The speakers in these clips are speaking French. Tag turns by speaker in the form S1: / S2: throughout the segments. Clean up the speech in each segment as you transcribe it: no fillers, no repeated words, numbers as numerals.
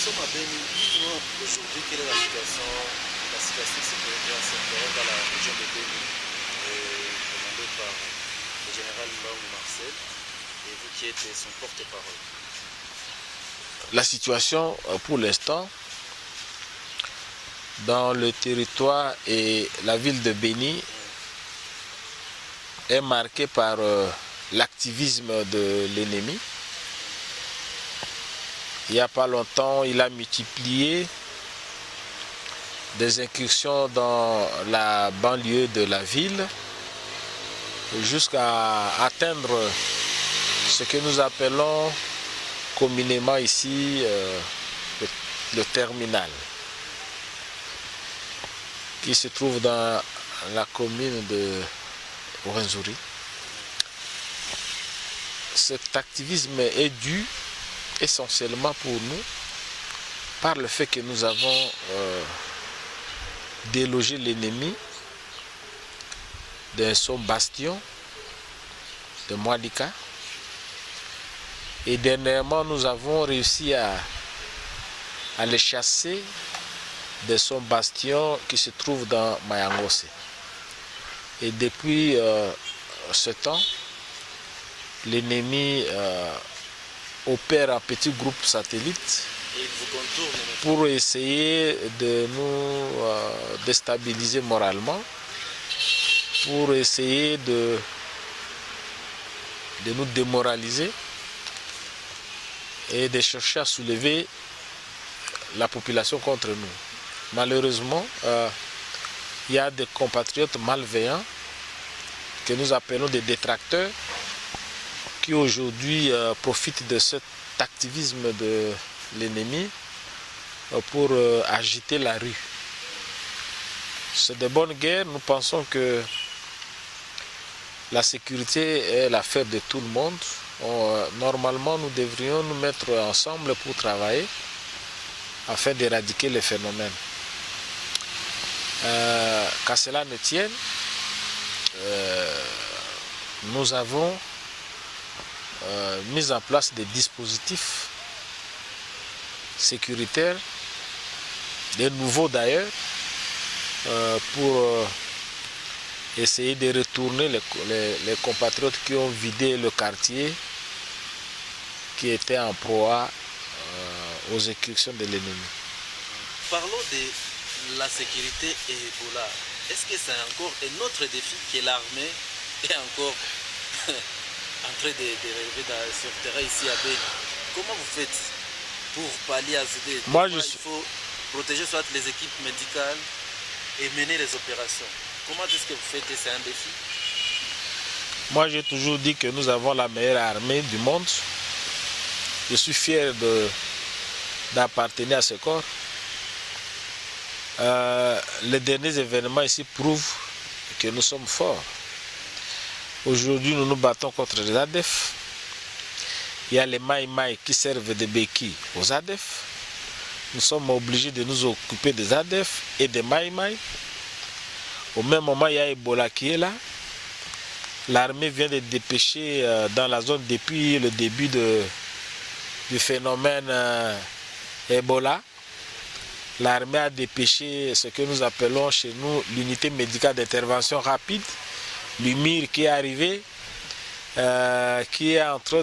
S1: sommes à Beni. Dites-nous aujourd'hui quelle est la situation sécuritaire sectorielle dans la région de Beni, commandée par le général Long Marcel, et vous qui êtes son porte-parole.
S2: La situation pour l'instant dans le territoire et la ville de Beni est marquée par l'activisme de l'ennemi. Il n'y a pas longtemps, il a multiplié des incursions dans la banlieue de la ville jusqu'à atteindre ce que nous appelons communément ici le terminal, qui se trouve dans la commune de Rwenzori. Cet activisme est dû essentiellement pour nous par le fait que nous avons délogé l'ennemi de son bastion de Mwadika, et dernièrement nous avons réussi à le chasser de son bastion qui se trouve dans Mayangose. Et depuis ce temps, l'ennemi opère en petits groupes satellites pour essayer de nous déstabiliser moralement, pour essayer de nous démoraliser et de chercher à soulever la population contre nous. Malheureusement, il y a des compatriotes malveillants que nous appelons des détracteurs qui aujourd'hui profitent de cet activisme de l'ennemi pour agiter la rue. C'est de bonne guerre. Nous pensons que la sécurité est l'affaire de tout le monde. Normalement, nous devrions nous mettre ensemble pour travailler afin d'éradiquer les phénomènes. Qu'à cela ne tienne, nous avons mis en place des dispositifs sécuritaires, des nouveaux d'ailleurs, pour essayer de retourner les compatriotes qui ont vidé le quartier, qui était en proie aux incursions de l'ennemi.
S1: Parlons de la sécurité et Ebola. Est-ce que c'est encore un autre défi que l'armée est encore en train de relever sur le terrain ici à Beni? Comment vous faites pour pallier à ces défis? Il faut protéger soit les équipes médicales et mener les opérations. Comment est-ce que vous faites? C'est un défi?
S2: Moi, j'ai toujours dit que nous avons la meilleure armée du monde. Je suis fier d'appartenir à ce corps. Les derniers événements ici prouvent que nous sommes forts. Aujourd'hui, nous nous battons contre les ADF. Il y a les Maï qui servent de béquilles aux ADF. Nous sommes obligés de nous occuper des ADF et des Maï. Au même moment, il y a Ebola qui est là. L'armée vient de dépêcher dans la zone depuis le début du phénomène Ebola. L'armée a dépêché ce que nous appelons chez nous l'unité médicale d'intervention rapide, l'UMIR, qui est arrivé, qui est en train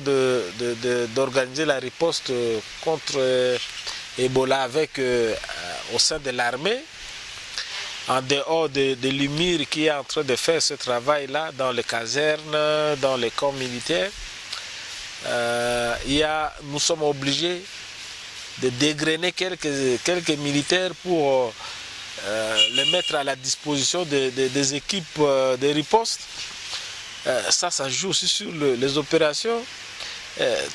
S2: d'organiser la riposte contre Ebola avec, au sein de l'armée. En dehors de l'UMIR qui est en train de faire ce travail-là dans les casernes, dans les camps militaires, nous sommes obligés de dégrainer quelques militaires pour les mettre à la disposition des équipes de riposte. Ça joue aussi sur les opérations.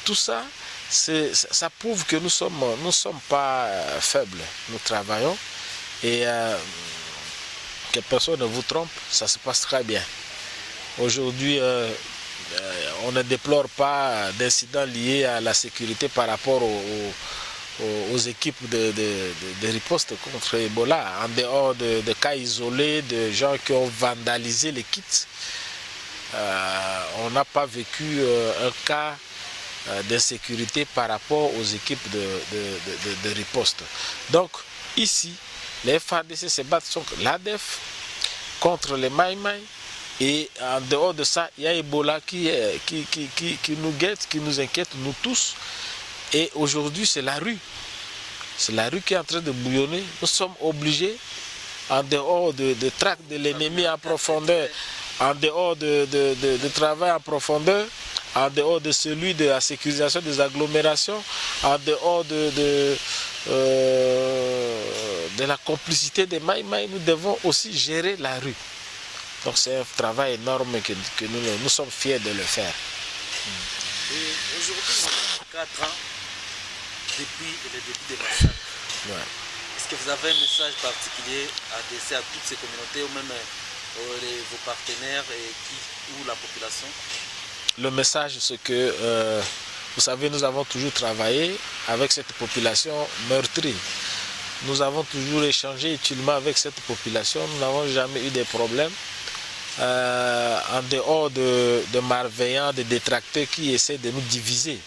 S2: Tout ça, ça prouve que nous sommes pas faibles. Nous travaillons et que personne ne vous trompe, ça se passe très bien. Aujourd'hui, on ne déplore pas d'incidents liés à la sécurité par rapport aux équipes de riposte contre Ebola, en dehors de cas isolés, de gens qui ont vandalisé les kits. On n'a pas vécu un cas d'insécurité par rapport aux équipes de riposte. Donc ici, les FARDC se battent contre l'ADF, contre les Maïmaï, et en dehors de ça, il y a Ebola qui nous guette, qui nous inquiète, nous tous. Et aujourd'hui, c'est la rue. C'est la rue qui est en train de bouillonner. Nous sommes obligés, en dehors de traque de l'ennemi en profondeur, en dehors de travail en profondeur, en dehors de celui de la sécurisation des agglomérations, en dehors de la complicité des Maïmaï, nous devons aussi gérer la rue. Donc c'est un travail énorme que nous sommes fiers de le faire.
S1: Et aujourd'hui, 4 ans depuis le début des massacres.
S2: Ouais.
S1: Est-ce que vous avez un message particulier à adresser à toutes ces communautés ou même vos partenaires ou la population?
S2: Le message, c'est que, vous savez, nous avons toujours travaillé avec cette population meurtrie. Nous avons toujours échangé utilement avec cette population. Nous n'avons jamais eu de problèmes. En dehors de malveillants, de détracteurs qui essaient de nous diviser.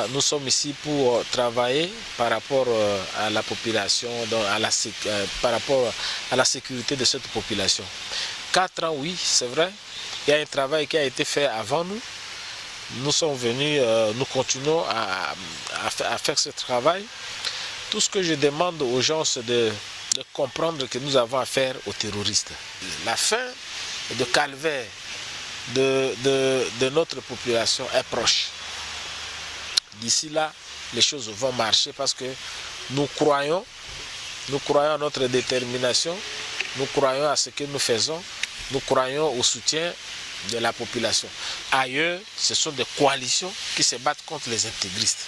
S2: Nous sommes ici pour travailler par rapport à la population, par rapport à la sécurité de cette population. 4 ans, oui, c'est vrai. Il y a un travail qui a été fait avant nous. Nous sommes venus, nous continuons à faire ce travail. Tout ce que je demande aux gens, c'est de comprendre que nous avons affaire aux terroristes. La fin de calvaire de notre population est proche. D'ici là, les choses vont marcher parce que nous croyons à notre détermination, nous croyons à ce que nous faisons, nous croyons au soutien de la population. Ailleurs, ce sont des coalitions qui se battent contre les intégristes.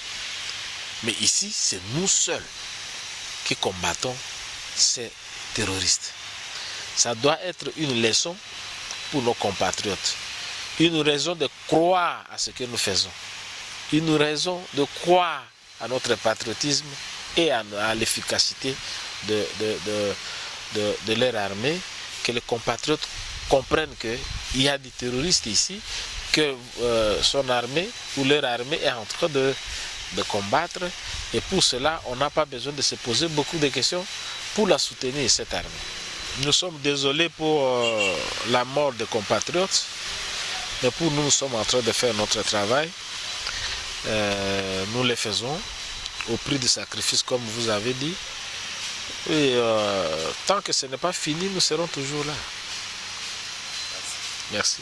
S2: Mais ici, c'est nous seuls qui combattons ces terroristes. Ça doit être une leçon pour nos compatriotes. Une raison de croire à ce que nous faisons. Une raison de croire à notre patriotisme et à l'efficacité de leur armée, que les compatriotes comprennent qu'il y a des terroristes ici, que son armée ou leur armée est en train de combattre, et pour cela, on n'a pas besoin de se poser beaucoup de questions pour la soutenir, cette armée. Nous sommes désolés pour la mort des compatriotes, mais pour nous, nous sommes en train de faire notre travail. Nous le faisons au prix de sacrifice, comme vous avez dit. Et tant que ce n'est pas fini, nous serons toujours là. Merci.